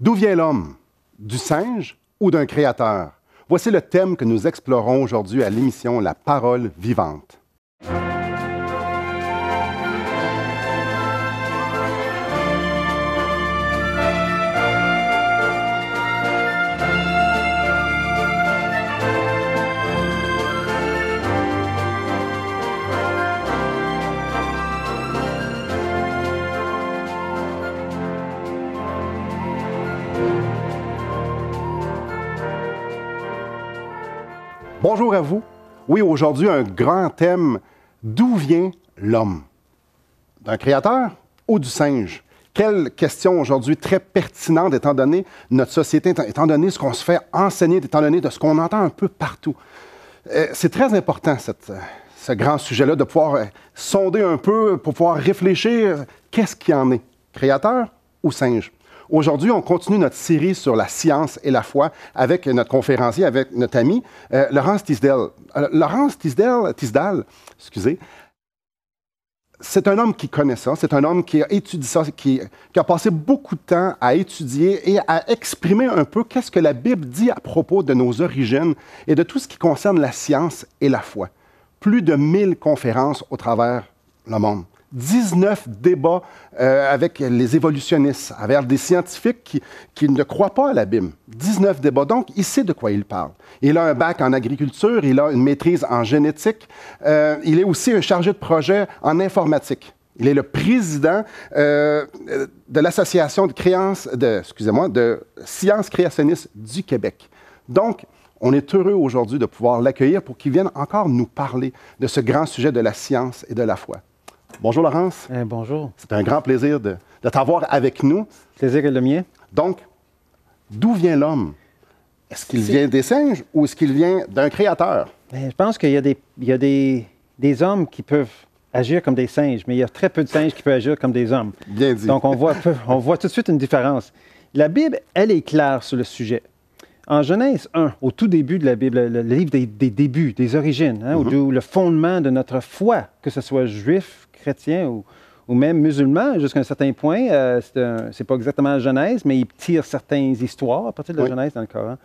D'où vient l'homme? Du singe ou d'un créateur? Voici le thème que nous explorons aujourd'hui à l'émission La Parole vivante. Bonjour à vous. Oui, aujourd'hui, un grand thème. D'où vient l'homme? D'un créateur ou du singe? Quelle question aujourd'hui très pertinente étant donné notre société, étant donné ce qu'on se fait enseigner, étant donné de ce qu'on entend un peu partout. C'est très important, ce grand sujet-là, de pouvoir sonder un peu, pour pouvoir réfléchir, qu'est-ce qu'il en est? Créateur ou singe? Aujourd'hui, on continue notre série sur la science et la foi avec notre conférencier, avec notre ami Laurence Tisdale. Laurence Tisdale, excusez, c'est un homme qui connaît ça, c'est un homme qui a étudié ça, qui a passé beaucoup de temps à étudier et à exprimer un peu qu'est-ce que la Bible dit à propos de nos origines et de tout ce qui concerne la science et la foi. Plus de 1000 conférences au travers le monde. 19 débats avec les évolutionnistes, avec des scientifiques qui ne croient pas à la Bible. 19 débats. Donc, il sait de quoi il parle. Il a un bac en agriculture, il a une maîtrise en génétique. Il est aussi un chargé de projet en informatique. Il est le président de l'Association de sciences créationnistes du Québec. Donc, on est heureux aujourd'hui de pouvoir l'accueillir pour qu'il vienne encore nous parler de ce grand sujet de la science et de la foi. Bonjour Laurence. Bonjour. C'est un grand plaisir de t'avoir avec nous. Le plaisir est le mien. Donc, d'où vient l'homme? Est-ce qu'il vient des singes ou est-ce qu'il vient d'un créateur? Je pense qu'il y a des hommes qui peuvent agir comme des singes, mais il y a très peu de singes qui peuvent agir comme des hommes. Bien dit. Donc, on voit tout de suite une différence. La Bible, elle est claire sur le sujet. En Genèse 1, au tout début de la Bible, le livre des débuts, des origines, où le fondement de notre foi, que ce soit juif, chrétien ou même musulman, jusqu'à un certain point, c'est pas exactement Genèse, mais il tire certaines histoires à partir de la Genèse dans le Coran.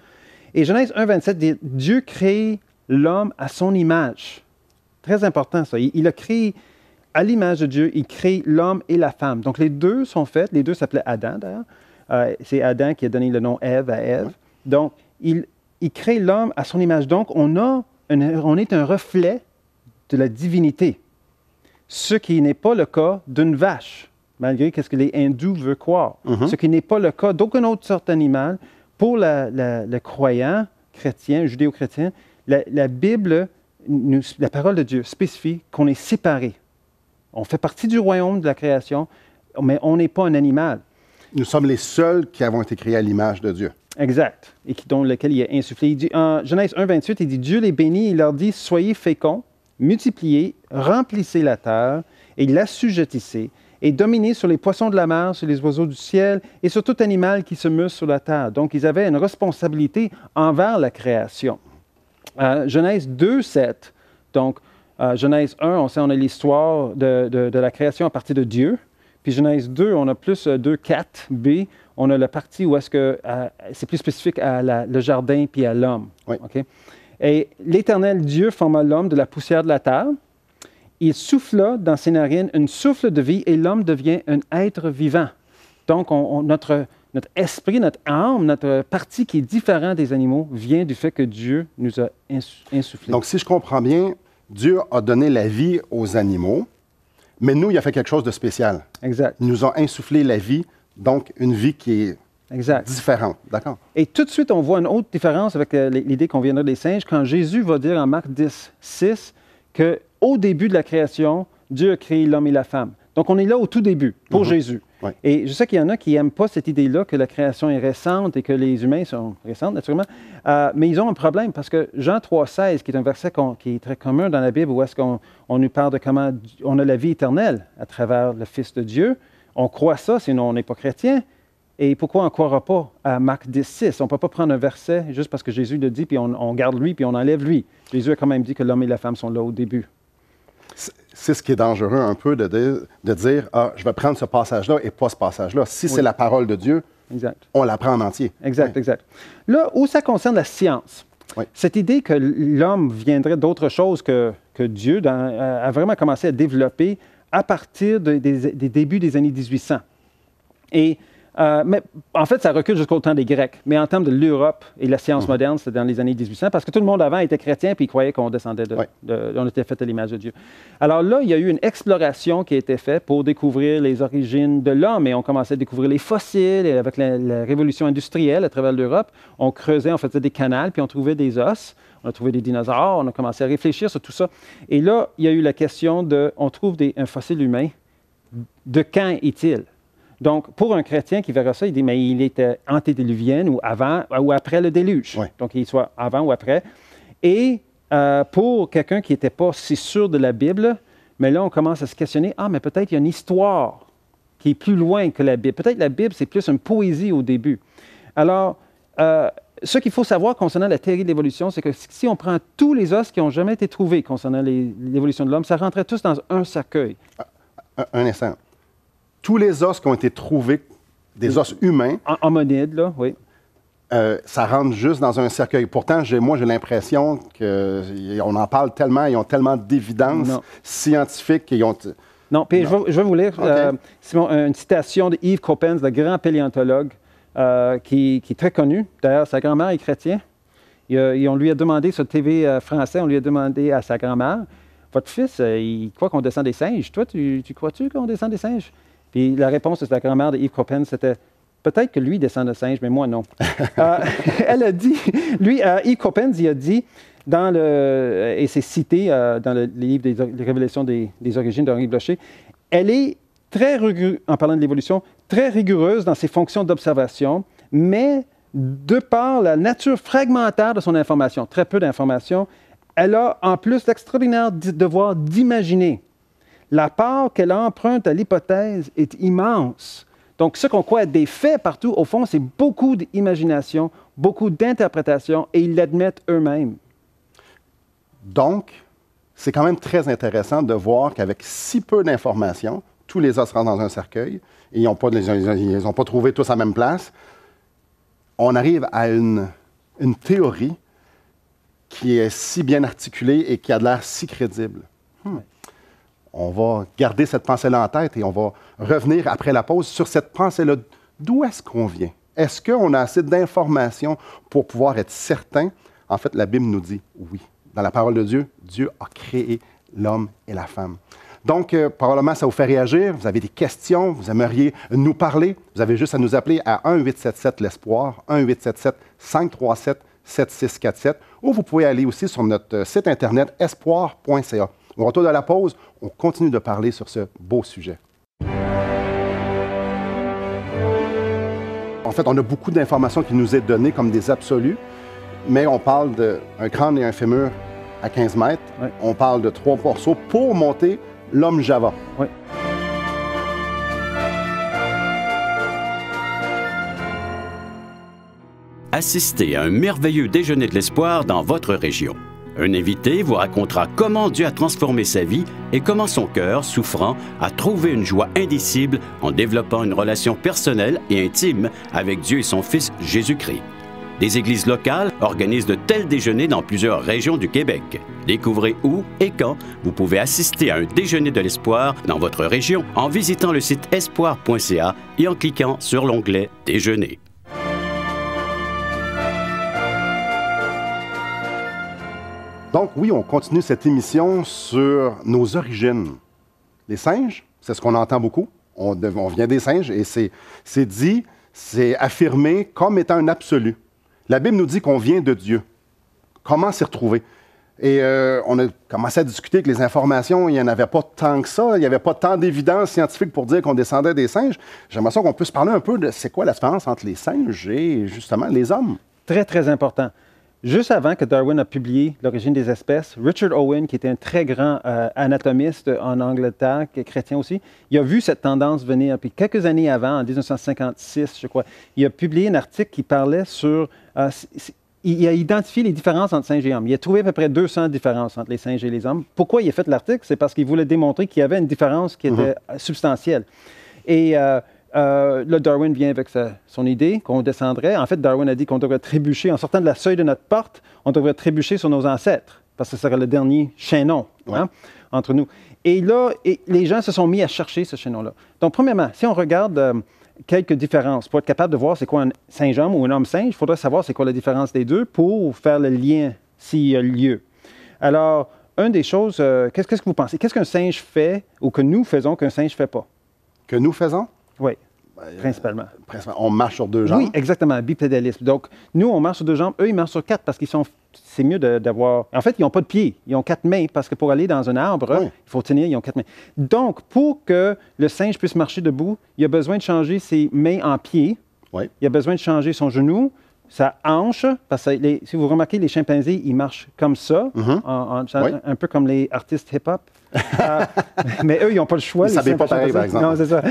Et Genèse 1, 27 dit « Dieu crée l'homme à son image ». Très important, ça. Il a créé à l'image de Dieu, il crée l'homme et la femme. Donc, les deux sont faits. Les deux s'appelaient Adam, d'ailleurs. C'est Adam qui a donné le nom Ève à Ève. Donc, il crée l'homme à son image. Donc, on est un reflet de la divinité. Ce qui n'est pas le cas d'une vache, malgré ce que les hindous veulent croire. Ce qui n'est pas le cas d'aucune autre sorte d'animal. Pour le croyant chrétien, judéo-chrétien, la Bible, la parole de Dieu spécifie qu'on est séparés. On fait partie du royaume de la création, mais on n'est pas un animal. Nous sommes les seuls qui avons été créés à l'image de Dieu. Exact. Et dont lequel il a insufflé. Il dit, en Genèse 1, 28, il dit « Dieu les bénit, il leur dit, soyez féconds, multipliez, remplissez la terre et l'assujettissez, et dominez sur les poissons de la mer, sur les oiseaux du ciel et sur tout animal qui se meut sur la terre. » Donc, ils avaient une responsabilité envers la création. Genèse 2, 7. Donc, Genèse 1, on sait, on a l'histoire de la création à partir de Dieu. Puis Genèse 2, on a plus 2, 4, B. On a la partie où est-ce que c'est plus spécifique à le jardin puis à l'homme. Oui. Okay? Et l'Éternel Dieu forma l'homme de la poussière de la terre. Il souffla dans ses narines un souffle de vie et l'homme devient un être vivant. Donc, notre esprit, notre âme, notre partie qui est différente des animaux vient du fait que Dieu nous a insufflé. Donc, si je comprends bien, Dieu a donné la vie aux animaux, mais nous, il a fait quelque chose de spécial. Exact. Il nous a insufflé la vie, donc une vie qui est différente. D'accord. Et tout de suite, on voit une autre différence avec l'idée qu'on viendrait des singes, quand Jésus va dire en Marc 10, 6, qu'au début de la création, Dieu a créé l'homme et la femme. Donc, on est là au tout début, pour Jésus. Oui. Et je sais qu'il y en a qui n'aiment pas cette idée-là, que la création est récente et que les humains sont récents, naturellement. Mais ils ont un problème parce que Jean 3,16, qui est un verset qui est très commun dans la Bible, où est-ce qu'on nous parle de comment on a la vie éternelle à travers le Fils de Dieu. On croit ça, sinon on n'est pas chrétien. Et pourquoi on ne croira pas à Marc 10, 6? On ne peut pas prendre un verset juste parce que Jésus le dit, puis on garde lui, puis on enlève lui. Jésus a quand même dit que l'homme et la femme sont là au début. C'est ce qui est dangereux un peu de dire « Ah, je vais prendre ce passage-là et pas ce passage-là. » Si c'est la parole de Dieu, exact. On l'apprend en entier. Exact, Oui. exact. Là, où ça concerne la science, Oui. cette idée que l'homme viendrait d'autre chose que Dieu a vraiment commencé à développer à partir des débuts des années 1800. Et mais en fait, ça recule jusqu'au temps des Grecs. Mais en termes de l'Europe et de la science moderne, c'est dans les années 1800, parce que tout le monde avant était chrétien puis croyait qu'on descendait on était fait à l'image de Dieu. Alors là, il y a eu une exploration qui a été faite pour découvrir les origines de l'homme et on commençait à découvrir les fossiles. Et avec la révolution industrielle à travers l'Europe, on creusait, on faisait des canals puis on trouvait des os. On a trouvé des dinosaures, on a commencé à réfléchir sur tout ça. Et là, il y a eu la question on trouve un fossile humain. De quand est-il? Donc, pour un chrétien qui verra ça, il dit, mais il était antédiluvien ou avant ou après le déluge. Oui. Donc, il soit avant ou après. Et pour quelqu'un qui n'était pas si sûr de la Bible, mais là, on commence à se questionner, mais peut-être il y a une histoire qui est plus loin que la Bible. Peut-être la Bible, c'est plus une poésie au début. Alors, ce qu'il faut savoir concernant la théorie de l'évolution, c'est que si on prend tous les os qui n'ont jamais été trouvés concernant l'évolution de l'homme, ça rentrait tous dans un cercueil. Un instant. Tous les os qui ont été trouvés, des os humains, Hominide, là, oui. Ça rentre juste dans un cercueil. Pourtant, moi, j'ai l'impression qu'on en parle tellement, ils ont tellement d'évidence scientifique qu'ils ont... Non, puis je vais vous lire une citation de Yves Coppens, le grand paléontologue, qui est très connu. D'ailleurs, sa grand-mère est chrétienne. On lui a demandé sur TV français, on lui a demandé à sa grand-mère, votre fils, il croit qu'on descend des singes. Toi, tu crois-tu qu'on descend des singes? Puis la réponse de sa grand-mère de Yves Coppens, c'était peut-être que lui descend de singe, mais moi non. Elle a dit, Yves Coppens, il a dit, et c'est cité dans le livre des Révélations des origines d'Henri Blocher, elle est très rigoureuse, en parlant de l'évolution, très rigoureuse dans ses fonctions d'observation, mais de par la nature fragmentaire de son information, très peu d'informations, elle a en plus l'extraordinaire devoir d'imaginer. La part qu'elle emprunte à l'hypothèse est immense. Donc, ce qu'on croit être des faits partout, au fond, c'est beaucoup d'imagination, beaucoup d'interprétation, et ils l'admettent eux-mêmes. Donc, c'est quand même très intéressant de voir qu'avec si peu d'informations, tous les os rentrent dans un cercueil, et ils n'ont pas trouvé tous à la même place, on arrive à une théorie qui est si bien articulée et qui a de l'air si crédible. On va garder cette pensée-là en tête et on va revenir après la pause sur cette pensée-là. D'où est-ce qu'on vient? Est-ce qu'on a assez d'informations pour pouvoir être certain? En fait, la Bible nous dit oui. Dans la parole de Dieu, Dieu a créé l'homme et la femme. Donc, probablement, ça vous fait réagir. Vous avez des questions, vous aimeriez nous parler. Vous avez juste à nous appeler à 1-877-l'Espoir, 1-877-537-7647, ou vous pouvez aller aussi sur notre site Internet espoir.ca. Au retour de la pause, on continue de parler sur ce beau sujet. En fait, on a beaucoup d'informations qui nous est données comme des absolus, mais on parle d'un crâne et un fémur à 15 mètres. Oui. On parle de 3 morceaux pour monter l'homme Java. Oui. Assistez à un merveilleux déjeuner de l'espoir dans votre région. Un invité vous racontera comment Dieu a transformé sa vie et comment son cœur, souffrant, a trouvé une joie indicible en développant une relation personnelle et intime avec Dieu et son Fils Jésus-Christ. Des églises locales organisent de tels déjeuners dans plusieurs régions du Québec. Découvrez où et quand vous pouvez assister à un déjeuner de l'espoir dans votre région en visitant le site espoir.ca et en cliquant sur l'onglet « Déjeuner ». Donc oui, on continue cette émission sur nos origines. Les singes, c'est ce qu'on entend beaucoup. On vient des singes et c'est dit, c'est affirmé comme étant un absolu. La Bible nous dit qu'on vient de Dieu. Comment s'y retrouver? Et on a commencé à discuter que les informations, il n'y en avait pas tant que ça. Il n'y avait pas tant d'évidence scientifique pour dire qu'on descendait des singes. J'aimerais ça qu'on puisse parler un peu de c'est quoi la différence entre les singes et justement les hommes. Très, très important. Juste avant que Darwin a publié L'origine des espèces, Richard Owen, qui était un très grand anatomiste en Angleterre, qui est chrétien aussi, il a vu cette tendance venir. Puis quelques années avant, en 1956, je crois, il a publié un article qui parlait sur... il a identifié les différences entre singes et hommes. Il a trouvé à peu près 200 différences entre les singes et les hommes. Pourquoi il a fait l'article? C'est parce qu'il voulait démontrer qu'il y avait une différence qui était substantielle. Et là, Darwin vient avec son idée qu'on descendrait. En fait, Darwin a dit qu'on devrait trébucher, en sortant de la seuil de notre porte, on devrait trébucher sur nos ancêtres, parce que ce serait le dernier chaînon entre nous. Et là, les gens se sont mis à chercher ce chaînon-là. Donc, premièrement, si on regarde quelques différences, pour être capable de voir c'est quoi un singe-homme ou un homme-singe, il faudrait savoir c'est quoi la différence des deux pour faire le lien s'il y a lieu. Alors, une des choses, qu'est-ce que vous pensez? Qu'est-ce qu'un singe fait ou que nous faisons qu'un singe ne fait pas? Que nous faisons? Oui, principalement. On marche sur deux jambes. Oui, exactement, bipédalisme. Donc, nous, on marche sur deux jambes, eux, ils marchent sur quatre parce qu'ils sont... C'est mieux d'avoir... En fait, ils n'ont pas de pieds, ils ont quatre mains parce que pour aller dans un arbre, il faut tenir, ils ont quatre mains. Donc, pour que le singe puisse marcher debout, il a besoin de changer ses mains en pieds. Oui. Il a besoin de changer son genou, sa hanche, parce que si vous remarquez, les chimpanzés, ils marchent comme ça, un peu comme les artistes hip-hop. Mais eux, ils n'ont pas le choix. Ils ne s'habillent pas pareil, par exemple. Non, c'est ça.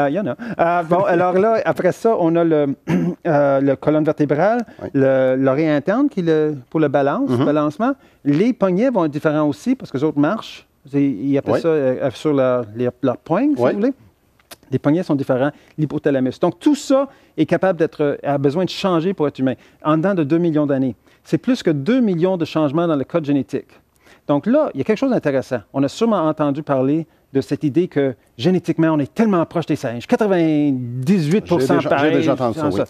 Il y en a. Bon, alors là, après ça, on a le colonne vertébrale, l'oreille interne qui est pour le balancement. Les poignets vont être différents aussi parce que les autres marchent. Ils appellent ça sur leur poing, si vous voulez. Les poignets sont différents, l'hypothalamus. Donc, tout ça est capable a besoin de changer pour être humain en dedans de 2 millions d'années. C'est plus que 2 millions de changements dans le code génétique. Donc là, il y a quelque chose d'intéressant. On a sûrement entendu parler de cette idée que génétiquement, on est tellement proche des singes. 98 pareil. J'ai déjà entendu ça, oui.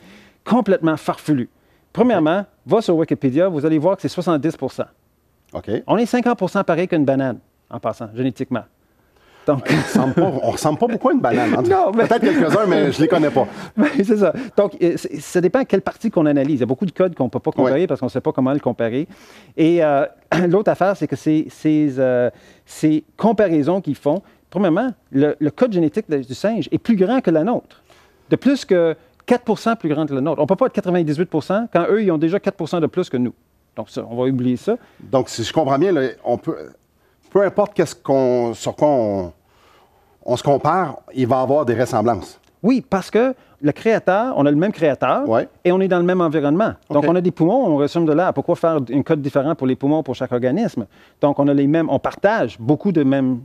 Complètement farfelu. Premièrement, va sur Wikipédia, vous allez voir que c'est 70 OK. On est 50 pareil qu'une banane, en passant, génétiquement. Donc... on ne ressemble pas beaucoup à une banane. Non, mais... Peut-être quelques-uns, mais je ne les connais pas. C'est ça. Donc, ça dépend à quelle partie qu'on analyse. Il y a beaucoup de codes qu'on ne peut pas comparer parce qu'on ne sait pas comment le comparer. Et l'autre affaire, c'est que ces comparaisons qu'ils font, premièrement, le code génétique du singe est plus grand que la nôtre. De plus que 4 plus grand que le nôtre. On ne peut pas être 98 quand eux, ils ont déjà 4 de plus que nous. Donc, ça, on va oublier ça. Donc, si je comprends bien, là, on peut... Peu importe sur quoi on se compare, il va y avoir des ressemblances. Oui, parce que le créateur, on a le même créateur et on est dans le même environnement. Donc, on a des poumons, on ressemble de là. Pourquoi faire un code différent pour les poumons pour chaque organisme? Donc, on partage beaucoup de mêmes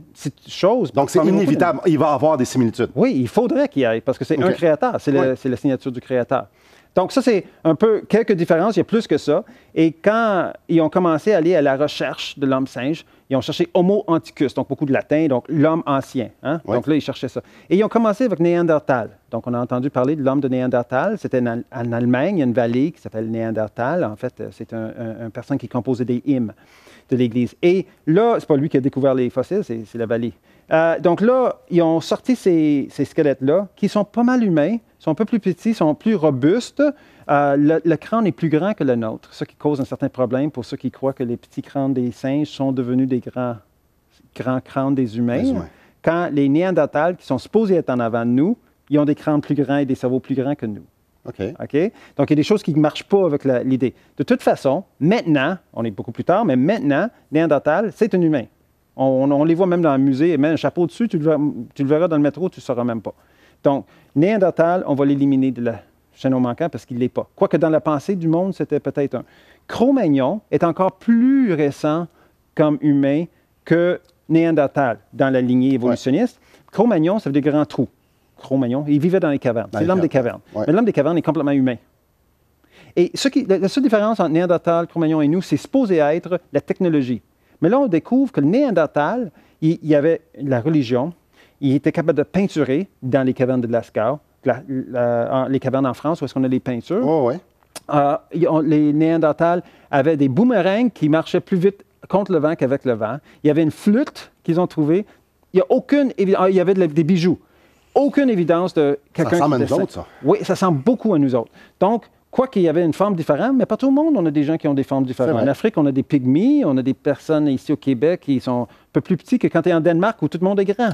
choses. Donc, c'est inévitable. Il va y avoir des similitudes. Oui, il faudrait qu'il y ait, parce que c'est un créateur. C'est la signature du créateur. Donc, ça, c'est un peu quelques différences. Il y a plus que ça. Et quand ils ont commencé à aller à la recherche de l'homme singe, ils ont cherché Homo antiquus, donc beaucoup de latin, donc l'homme ancien. Hein? Donc là, ils cherchaient ça. Et ils ont commencé avec Néandertal. Donc, on a entendu parler de l'homme de Néandertal. C'était en Allemagne, il y a une vallée qui s'appelle Néandertal. En fait, c'est une personne qui composait des hymnes de l'Église. Et là, c'est pas lui qui a découvert les fossiles, c'est la vallée. Donc là, ils ont sorti ces squelettes-là, qui sont pas mal humains, sont un peu plus petits, sont plus robustes. Le crâne est plus grand que le nôtre, ce qui cause un certain problème pour ceux qui croient que les petits crânes des singes sont devenus des grands crânes des humains. Quand les Néandertals, qui sont supposés être en avant de nous, ils ont des crânes plus grands et des cerveaux plus grands que nous. OK. Donc, il y a des choses qui ne marchent pas avec l'idée. De toute façon, maintenant, on est beaucoup plus tard, mais maintenant, Néandertal, c'est un humain. On les voit même dans le musée, et même un chapeau dessus, tu le verras dans le métro, tu ne sauras même pas. Donc, Néandertal, on va l'éliminer de la chaînon manquant parce qu'il ne l'est pas. Quoique dans la pensée du monde, c'était peut-être un. Cro-Magnon est encore plus récent comme humain que Néandertal dans la lignée évolutionniste. Cro-Magnon, ça veut dire grand trou. Cro-Magnon, il vivait dans les cavernes. C'est l'homme des cavernes. Mais l'homme des cavernes est complètement humain. Et la seule différence entre Néandertal, Cro-Magnon et nous, c'est supposé être la technologie. Mais là, on découvre que le Néandertal, il y avait la religion, il était capable de peinturer dans les cavernes de Lascaux, les cavernes en France où est-ce qu'on a les peintures. Les Néandertals avaient des boomerangs qui marchaient plus vite contre le vent qu'avec le vent. Il y avait une flûte qu'ils ont trouvée. Il y avait des bijoux. Aucune évidence de quelqu'un qui Ça ressemble à nous autres, ça. Oui, ça ressemble beaucoup à nous autres. Donc, quoi qu'il y avait une forme différente, mais pas tout le monde, on a des gens qui ont des formes différentes. En Afrique, on a des pygmies, on a des personnes ici au Québec qui sont un peu plus petits que quand tu es en Danemark où tout le monde est grand.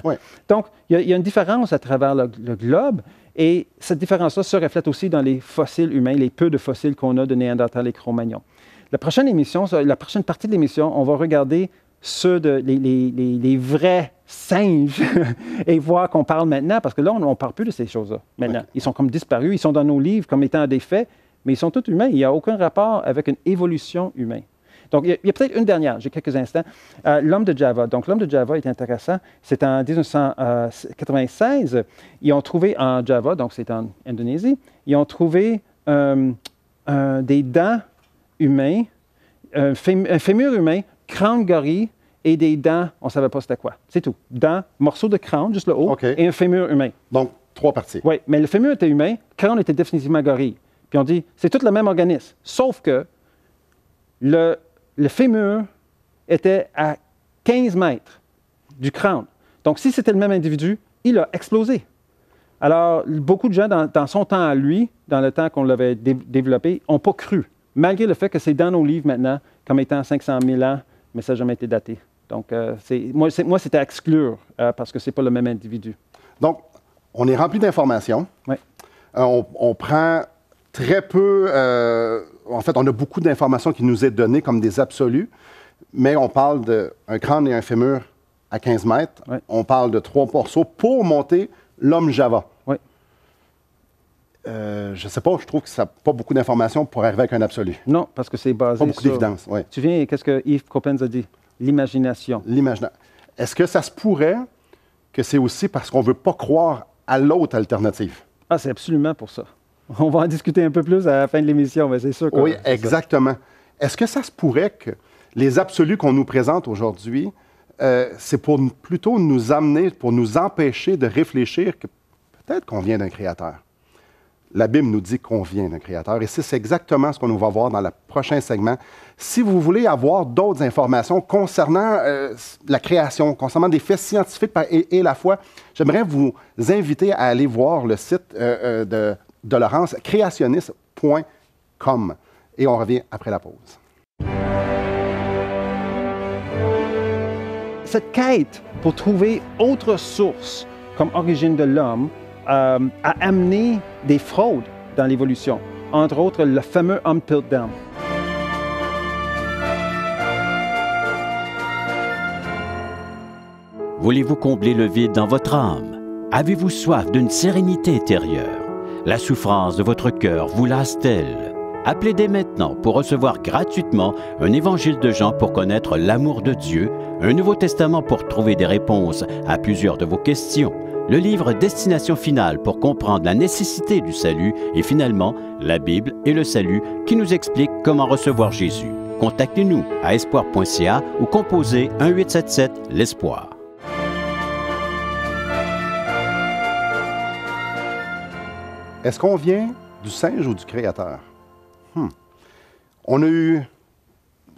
Donc, il y a une différence à travers le globe et cette différence-là se reflète aussi dans les fossiles humains, les peu de fossiles qu'on a de Néandertal et Cro-Magnon. La prochaine partie de l'émission, on va regarder les vrais singes et voir qu'on parle maintenant, parce que là, on ne parle plus de ces choses-là maintenant. Ils sont comme disparus, ils sont dans nos livres comme étant des faits, mais ils sont tous humains. Il n'y a aucun rapport avec une évolution humaine. Donc, il y a peut-être une dernière, j'ai quelques instants. L'homme de Java. Donc, l'homme de Java est intéressant. C'est en 1996. Ils ont trouvé en Java, donc c'est en Indonésie, ils ont trouvé des dents humains, un fémur humain, crâne gorille et des dents, on ne savait pas c'était quoi. C'est tout. Dents, morceau de crâne, juste le haut, OK. et un fémur humain. Donc, 3 parties. Oui, mais le fémur était humain, le crâne était définitivement gorille. Puis on dit, c'est tout le même organisme, sauf que le fémur était à 15 mètres du crâne. Donc, si c'était le même individu, il a explosé. Alors, beaucoup de gens, dans son temps à lui, dans le temps qu'on l'avait développé, n'ont pas cru, malgré le fait que c'est dans nos livres maintenant, comme étant 500 000 ans, mais ça n'a jamais été daté. Donc, moi, c'était à exclure, parce que ce n'est pas le même individu. Donc, on est rempli d'informations. Oui. On prend très peu... en fait, on a beaucoup d'informations qui nous est données comme des absolus, mais on parle d'un crâne et un fémur à 15 mètres. Oui. On parle de 3 morceaux pour monter l'homme Java. Oui. Je ne sais pas, je trouve que ça n'a pas beaucoup d'informations pour arriver avec un absolu. Non, parce que c'est basé Pas beaucoup sur... d'évidence, oui. Tu viens, qu'est-ce que Yves Coppens a dit? L'imagination. L'imaginaire. Est-ce que ça se pourrait que c'est aussi parce qu'on ne veut pas croire à l'autre alternative? Ah, c'est absolument pour ça. On va en discuter un peu plus à la fin de l'émission, mais c'est sûr que... Oui, exactement. Est-ce que ça se pourrait que les absolus qu'on nous présente aujourd'hui, c'est pour plutôt nous amener, pour nous empêcher de réfléchir que peut-être qu'on vient d'un créateur? La Bible nous dit qu'on vient d'un créateur. Et c'est exactement ce qu'on va voir dans le prochain segment. Si vous voulez avoir d'autres informations concernant la création, concernant des faits scientifiques et la foi, j'aimerais vous inviter à aller voir le site de Laurence, créationniste.com. Et on revient après la pause. Cette quête pour trouver autre source comme origine de l'homme a amené des fraudes dans l'évolution, entre autres le fameux Humpty Piltdown. Voulez-vous combler le vide dans votre âme? Avez-vous soif d'une sérénité intérieure? La souffrance de votre cœur vous lasse-t-elle? Appelez dès maintenant pour recevoir gratuitement un évangile de Jean pour connaître l'amour de Dieu, un Nouveau Testament pour trouver des réponses à plusieurs de vos questions, le livre Destination finale pour comprendre la nécessité du salut et finalement la Bible et le salut qui nous explique comment recevoir Jésus. Contactez-nous à espoir.ca ou composez 1-877-l'Espoir. Est-ce qu'on vient du singe ou du créateur? On a eu...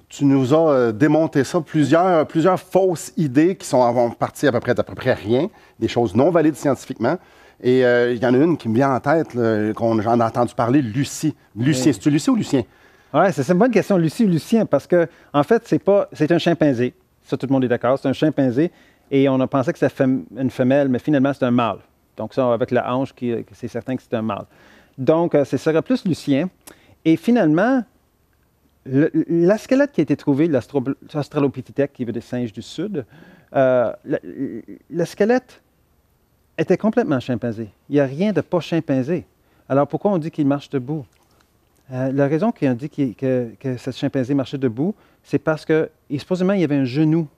Tu nous as démonté ça, plusieurs fausses idées qui sont parties à peu près rien, des choses non valides scientifiquement. Et il y en a une qui me vient en tête, j'en ai entendu parler, Lucie. Lucien, c'est-tu Lucie ou Lucien? Oui, c'est une bonne question, Lucie ou Lucien, parce que en fait, c'est un chimpanzé. Ça, tout le monde est d'accord, c'est un chimpanzé. Et on a pensé que c'était une femelle, mais finalement, c'est un mâle. Donc ça, avec la hanche, c'est certain que c'est un mâle. Donc, ce serait plus Lucien. Et finalement, la squelette qui a été trouvé, l'Australopithèque, qui veut des singes du Sud, le squelette était complètement chimpanzé. Il n'y a rien de pas chimpanzé. Alors, pourquoi on dit qu'il marche debout? La raison qu'on dit que ce chimpanzé marchait debout, c'est parce que, supposément, il y avait un genou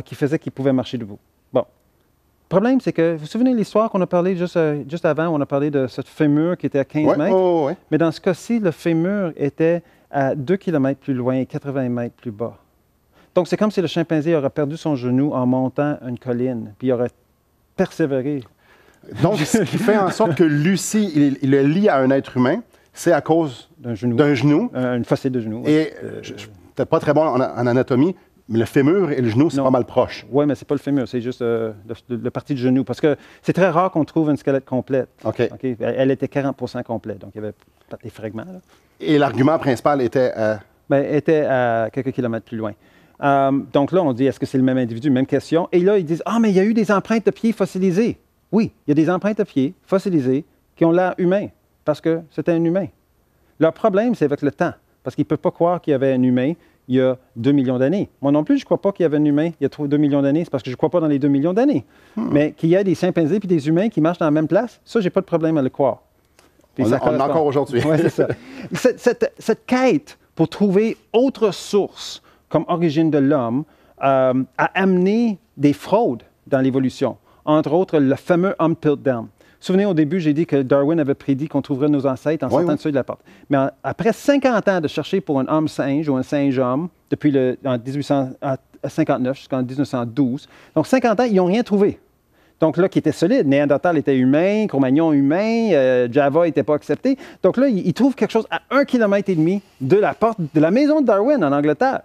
qui faisait qu'il pouvait marcher debout. Bon. Le problème, c'est que, vous vous souvenez de l'histoire qu'on a parlé juste avant, on a parlé de ce fémur qui était à 15 mètres? Oui. Mais dans ce cas-ci, le fémur était à 2 km plus loin et 80 mètres plus bas. Donc, c'est comme si le chimpanzé aurait perdu son genou en montant une colline, puis il aurait persévéré. Donc, ce qui fait en sorte que Lucie, il le lie à un être humain, c'est à cause d'un genou. Une fossile de genou. Et je suis peut-être pas très bon en anatomie, mais le fémur et le genou, c'est pas mal proche. Oui, mais c'est pas le fémur, c'est juste le partie du genou. Parce que c'est très rare qu'on trouve une squelette complète. OK. Elle était 40% complète, donc il y avait des fragments. Là. Et l'argument principal était... était à quelques kilomètres plus loin. Donc là, on dit, est-ce que c'est le même individu? Même question. Et là, ils disent, mais il y a eu des empreintes de pieds fossilisées. Oui, il y a des empreintes de pieds fossilisées qui ont l'air humains, parce que c'était un humain. Leur problème, c'est avec le temps, parce qu'ils ne peuvent pas croire qu'il y avait un humain il y a 2 millions d'années. Moi non plus, je ne crois pas qu'il y avait un humain il y a 2 millions d'années, c'est parce que je ne crois pas dans les 2 millions d'années. Mais qu'il y a des chimpanzés et des humains qui marchent dans la même place, ça, je n'ai pas de problème à le croire. On l'a encore aujourd'hui. Oui, c'est ça. Cette quête pour trouver autre source comme origine de l'homme, a amené des fraudes dans l'évolution. Entre autres, le fameux homme Piltdown. Souvenez, au début, j'ai dit que Darwin avait prédit qu'on trouverait nos ancêtres en sortant de seuil de la porte. Mais après 50 ans de chercher pour un homme singe ou un singe-homme, depuis en 1859 jusqu'en 1912, donc 50 ans, ils n'ont rien trouvé. Donc là, qui était solide. Néandertal était humain, Cro-Magnon humain, Java n'était pas accepté. Donc là, ils trouvent quelque chose à 1,5 km de la porte de la maison de Darwin en Angleterre.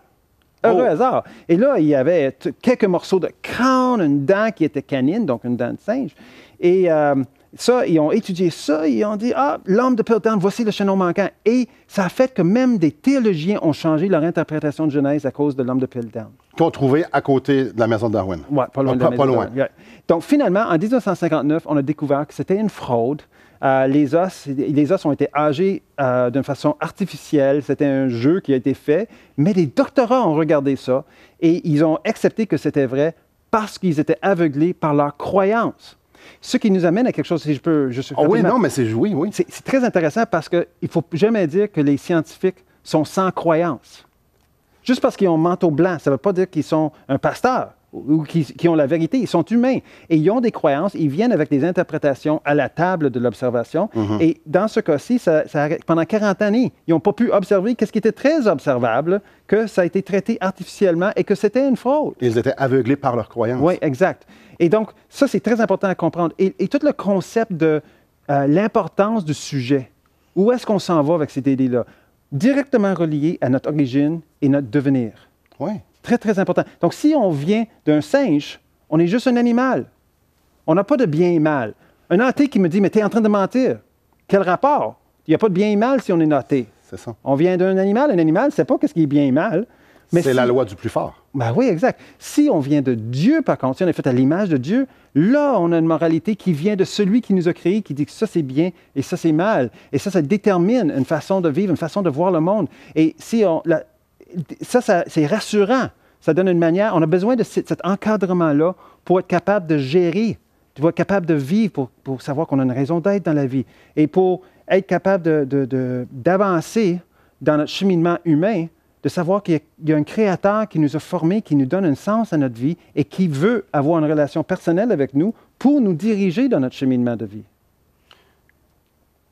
Heureux hasard. Et là, il y avait quelques morceaux de crâne, une dent qui était canine, donc une dent de singe. Et ça, ils ont étudié ça, ils ont dit, l'homme de Piltdown, voici le chaînon manquant. Et ça a fait que même des théologiens ont changé leur interprétation de Genèse à cause de l'homme de Piltdown. Qu'on trouvait à côté de la maison de Darwin. Oui, pas loin de la maison de Darwin. Yeah. Donc, finalement, en 1959, on a découvert que c'était une fraude. Les os ont été âgés d'une façon artificielle. C'était un jeu qui a été fait. Mais les doctorats ont regardé ça et ils ont accepté que c'était vrai parce qu'ils étaient aveuglés par leur croyance. Ce qui nous amène à quelque chose, si je peux... oui, non, mais c'est... Oui, oui. C'est très intéressant parce qu'il ne faut jamais dire que les scientifiques sont sans croyance. Juste parce qu'ils ont un manteau blanc, ça ne veut pas dire qu'ils sont un pasteur ou qu'ils ont la vérité. Ils sont humains et ils ont des croyances. Ils viennent avec des interprétations à la table de l'observation. Et dans ce cas-ci, pendant 40 années, ils n'ont pas pu observer ce qui était très observable, que ça a été traité artificiellement et que c'était une fraude. Ils étaient aveuglés par leurs croyances. Oui, exact. Et donc, ça, c'est très important à comprendre. Et tout le concept de l'importance du sujet, où est-ce qu'on s'en va avec cette idée-là? Directement relié à notre origine et notre devenir. Oui. Très, très important. Donc, si on vient d'un singe, on est juste un animal. On n'a pas de bien et mal. Un athée qui me dit, mais tu es en train de mentir. Quel rapport? Il n'y a pas de bien et mal si on est athée. C'est ça. On vient d'un animal. Un animal ne sait pas ce qui est bien et mal. C'est la loi du plus fort. Ben oui, exact. Si on vient de Dieu, par contre, si on est fait à l'image de Dieu, là, on a une moralité qui vient de celui qui nous a créés, qui dit que ça, c'est bien et ça, c'est mal. Et ça détermine une façon de vivre, une façon de voir le monde. Et si c'est rassurant. Ça donne une manière. On a besoin de cet encadrement-là pour être capable de gérer, pour être capable de vivre, pour savoir qu'on a une raison d'être dans la vie. Et pour être capable d'avancer dans notre cheminement humain, de savoir qu'il y a un Créateur qui nous a formés, qui nous donne un sens à notre vie et qui veut avoir une relation personnelle avec nous pour nous diriger dans notre cheminement de vie.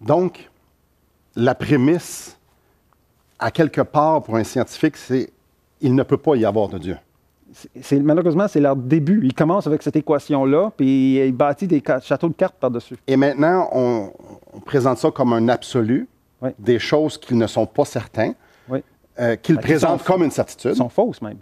Donc, la prémisse, à quelque part, pour un scientifique, c'est il ne peut pas y avoir de Dieu. Malheureusement, c'est leur début. Ils commencent avec cette équation-là, puis ils bâtissent des châteaux de cartes par-dessus. Et maintenant, on présente ça comme un absolu, des choses qui ne sont pas certaines. Qu'ils présentent comme une certitude. Ils sont fausses même.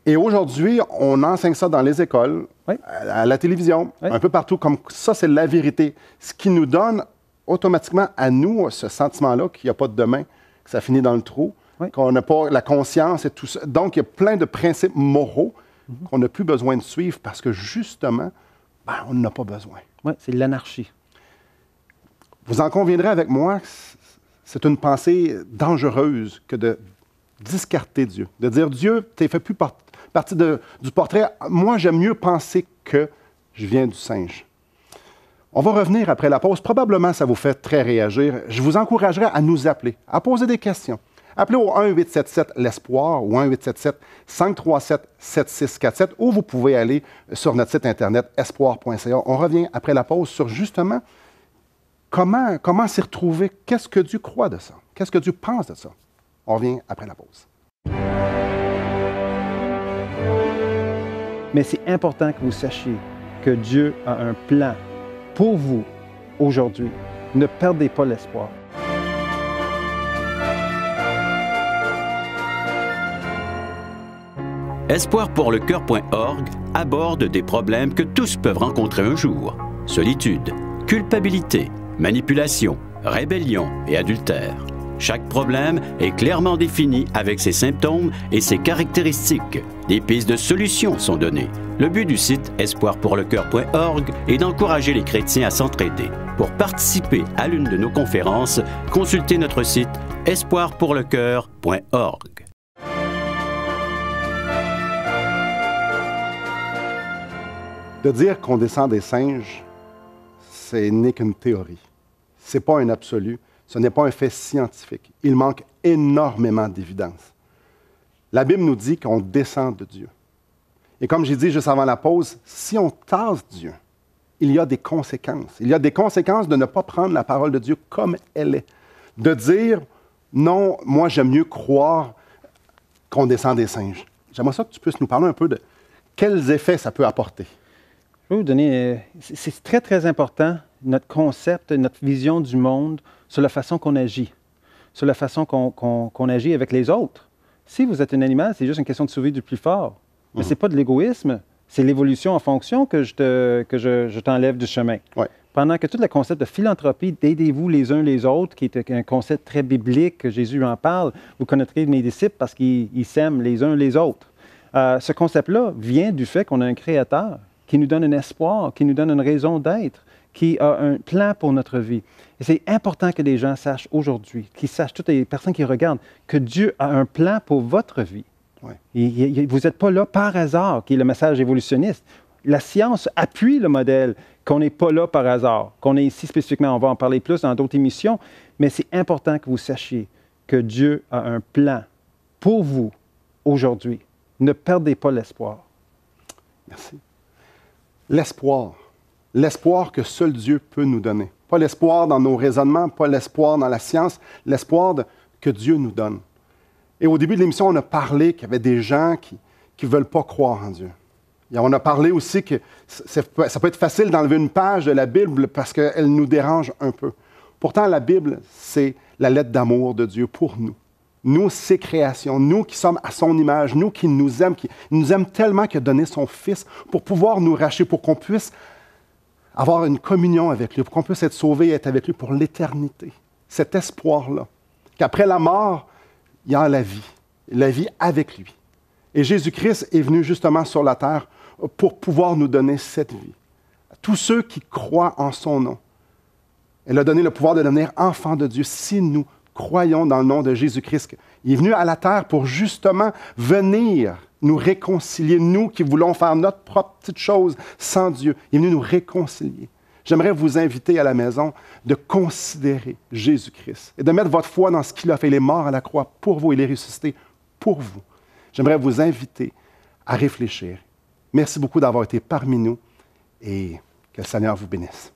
Et aujourd'hui, on enseigne ça dans les écoles, à la télévision, un peu partout, comme ça, c'est la vérité. Ce qui nous donne automatiquement à nous ce sentiment-là qu'il n'y a pas de demain, que ça finit dans le trou, qu'on n'a pas la conscience et tout ça. Donc, il y a plein de principes moraux qu'on n'a plus besoin de suivre parce que justement, on n'en a pas besoin. Oui, c'est l'anarchie. Vous en conviendrez avec moi, c'est une pensée dangereuse que de discarter Dieu, de dire Dieu, tu ne fais plus partie du portrait. Moi, j'aime mieux penser que je viens du singe. On va revenir après la pause. Probablement, ça vous fait très réagir. Je vous encouragerai à nous appeler, à poser des questions. Appelez au 1-877-L'Espoir ou 1-877-537-7647 ou vous pouvez aller sur notre site internet espoir.ca. On revient après la pause sur justement comment s'y retrouver, qu'est-ce que Dieu croit de ça, qu'est-ce que Dieu pense de ça. On revient après la pause. Mais c'est important que vous sachiez que Dieu a un plan pour vous aujourd'hui. Ne perdez pas l'espoir. Espoirpourlecoeur.org aborde des problèmes que tous peuvent rencontrer un jour. Solitude, culpabilité, manipulation, rébellion et adultère. Chaque problème est clairement défini avec ses symptômes et ses caractéristiques. Des pistes de solutions sont données. Le but du site espoirpourlecoeur.org est d'encourager les chrétiens à s'entraider. Pour participer à l'une de nos conférences, consultez notre site espoirpourlecoeur.org. De dire qu'on descend des singes, ce n'est qu'une théorie. Ce n'est pas un absolu. Ce n'est pas un fait scientifique. Il manque énormément d'évidence. La Bible nous dit qu'on descend de Dieu. Et comme j'ai dit juste avant la pause, si on tasse Dieu, il y a des conséquences. Il y a des conséquences de ne pas prendre la parole de Dieu comme elle est. De dire, non, moi j'aime mieux croire qu'on descend des singes. J'aimerais ça que tu puisses nous parler un peu de quels effets ça peut apporter. Je vais vous donner, c'est très, très important, notre concept, notre vision du monde sur la façon qu'on agit, sur la façon qu'on agit avec les autres. Si vous êtes un animal, c'est juste une question de survie du plus fort. Mais ce n'est pas de l'égoïsme, c'est l'évolution en fonction que je t'enlève du chemin. Ouais. Pendant que tout le concept de philanthropie, d'aidez-vous les uns les autres, qui est un concept très biblique, que Jésus en parle, vous connaîtrez mes disciples parce qu'ils s'aiment les uns les autres. Ce concept-là vient du fait qu'on a un Créateur qui nous donne un espoir, qui nous donne une raison d'être, qui a un plan pour notre vie. Et c'est important que les gens sachent aujourd'hui, qu'ils sachent, toutes les personnes qui regardent, que Dieu a un plan pour votre vie. Ouais. Vous n'êtes pas là par hasard, qui est le message évolutionniste. La science appuie le modèle qu'on n'est pas là par hasard, qu'on est ici spécifiquement. On va en parler plus dans d'autres émissions, mais c'est important que vous sachiez que Dieu a un plan pour vous aujourd'hui. Ne perdez pas l'espoir. Merci. L'espoir. L'espoir que seul Dieu peut nous donner. Pas l'espoir dans nos raisonnements, pas l'espoir dans la science, l'espoir que Dieu nous donne. Et au début de l'émission, on a parlé qu'il y avait des gens qui ne veulent pas croire en Dieu. Et on a parlé aussi que ça peut être facile d'enlever une page de la Bible parce qu'elle nous dérange un peu. Pourtant, la Bible, c'est la lettre d'amour de Dieu pour nous. Nous, ses créations, nous qui sommes à son image, nous qui nous aime tellement qu'il a donné son Fils pour pouvoir nous racheter, pour qu'on puisse avoir une communion avec lui, pour qu'on puisse être sauvé et être avec lui pour l'éternité. Cet espoir-là, qu'après la mort, il y a la vie avec lui. Et Jésus-Christ est venu justement sur la terre pour pouvoir nous donner cette vie. À tous ceux qui croient en son nom, il a donné le pouvoir de devenir enfants de Dieu si nous croyons dans le nom de Jésus-Christ. Il est venu à la terre pour justement venir nous réconcilier, nous qui voulons faire notre propre petite chose sans Dieu. Il est venu nous réconcilier. J'aimerais vous inviter à la maison de considérer Jésus-Christ et de mettre votre foi dans ce qu'il a fait. Il est mort à la croix pour vous, il est ressuscité pour vous. J'aimerais vous inviter à réfléchir. Merci beaucoup d'avoir été parmi nous et que le Seigneur vous bénisse.